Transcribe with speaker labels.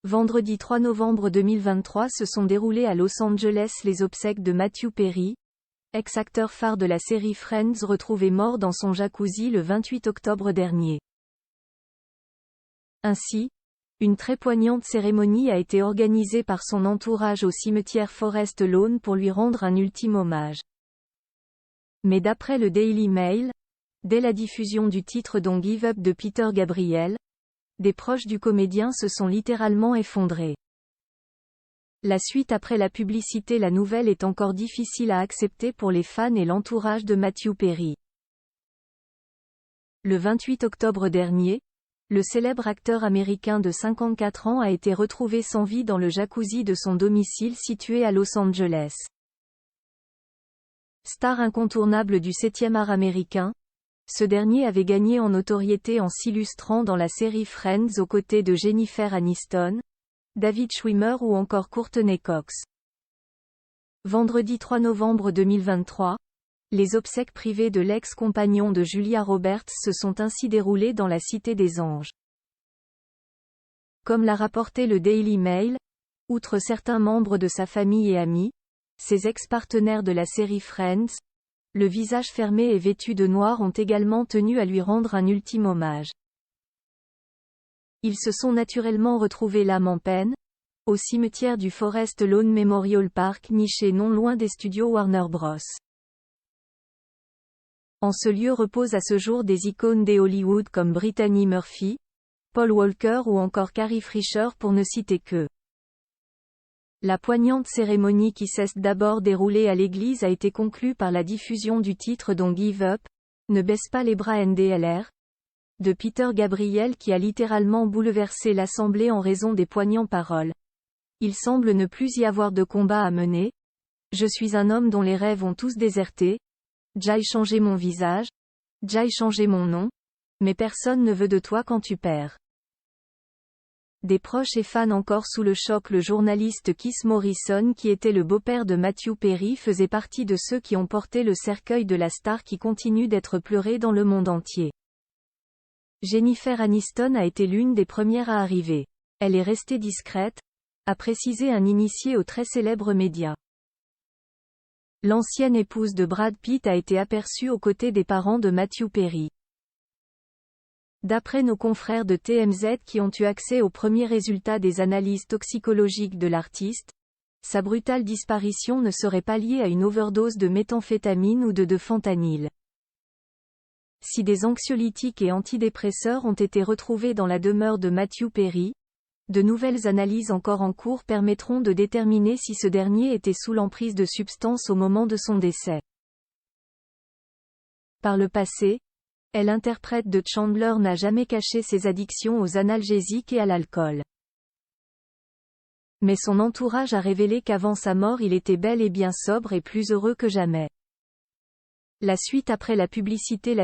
Speaker 1: Vendredi 3 novembre 2023 se sont déroulées à Los Angeles les obsèques de Matthew Perry, ex-acteur phare de la série Friends retrouvé mort dans son jacuzzi le 28 octobre dernier. Ainsi, une très poignante cérémonie a été organisée par son entourage au cimetière Forest Lawn pour lui rendre un ultime hommage. Mais d'après le Daily Mail, dès la diffusion du titre Don't Give Up de Peter Gabriel, des proches du comédien se sont littéralement effondrés. La suite après la publicité. La nouvelle est encore difficile à accepter pour les fans et l'entourage de Matthew Perry. Le 28 octobre dernier, le célèbre acteur américain de 54 ans a été retrouvé sans vie dans le jacuzzi de son domicile situé à Los Angeles. Star incontournable du 7e art américain, ce dernier avait gagné en notoriété en s'illustrant dans la série Friends aux côtés de Jennifer Aniston, David Schwimmer ou encore Courteney Cox. Vendredi 3 novembre 2023, les obsèques privées de l'ex-compagnon de Julia Roberts se sont ainsi déroulées dans la Cité des Anges. Comme l'a rapporté le Daily Mail, outre certains membres de sa famille et amis, ses ex-partenaires de la série Friends, le visage fermé et vêtu de noir ont également tenu à lui rendre un ultime hommage. Ils se sont naturellement retrouvés l'âme en peine, au cimetière du Forest Lawn Memorial Park niché non loin des studios Warner Bros. En ce lieu reposent à ce jour des icônes des Hollywood comme Brittany Murphy, Paul Walker ou encore Carrie Fisher pour ne citer que. La poignante cérémonie qui s'est d'abord déroulée à l'église a été conclue par la diffusion du titre Don't Give Up, ne baisse pas les bras NDLR, de Peter Gabriel qui a littéralement bouleversé l'assemblée en raison des poignantes paroles. Il semble ne plus y avoir de combat à mener. Je suis un homme dont les rêves ont tous déserté. J'aille changer mon visage. J'aille changer mon nom. Mais personne ne veut de toi quand tu perds. Des proches et fans encore sous le choc. Le journaliste Keith Morrison qui était le beau-père de Matthew Perry faisait partie de ceux qui ont porté le cercueil de la star qui continue d'être pleuré dans le monde entier. Jennifer Aniston a été l'une des premières à arriver. Elle est restée discrète, a précisé un initié aux très célèbres médias. L'ancienne épouse de Brad Pitt a été aperçue aux côtés des parents de Matthew Perry. D'après nos confrères de TMZ qui ont eu accès aux premiers résultats des analyses toxicologiques de l'artiste, sa brutale disparition ne serait pas liée à une overdose de méthamphétamine ou de fentanyl. Si des anxiolytiques et antidépresseurs ont été retrouvés dans la demeure de Matthew Perry, de nouvelles analyses encore en cours permettront de déterminer si ce dernier était sous l'emprise de substances au moment de son décès. Par le passé, l'interprète de Chandler n'a jamais caché ses addictions aux analgésiques et à l'alcool. Mais son entourage a révélé qu'avant sa mort il était bel et bien sobre et plus heureux que jamais. La suite après la publicité.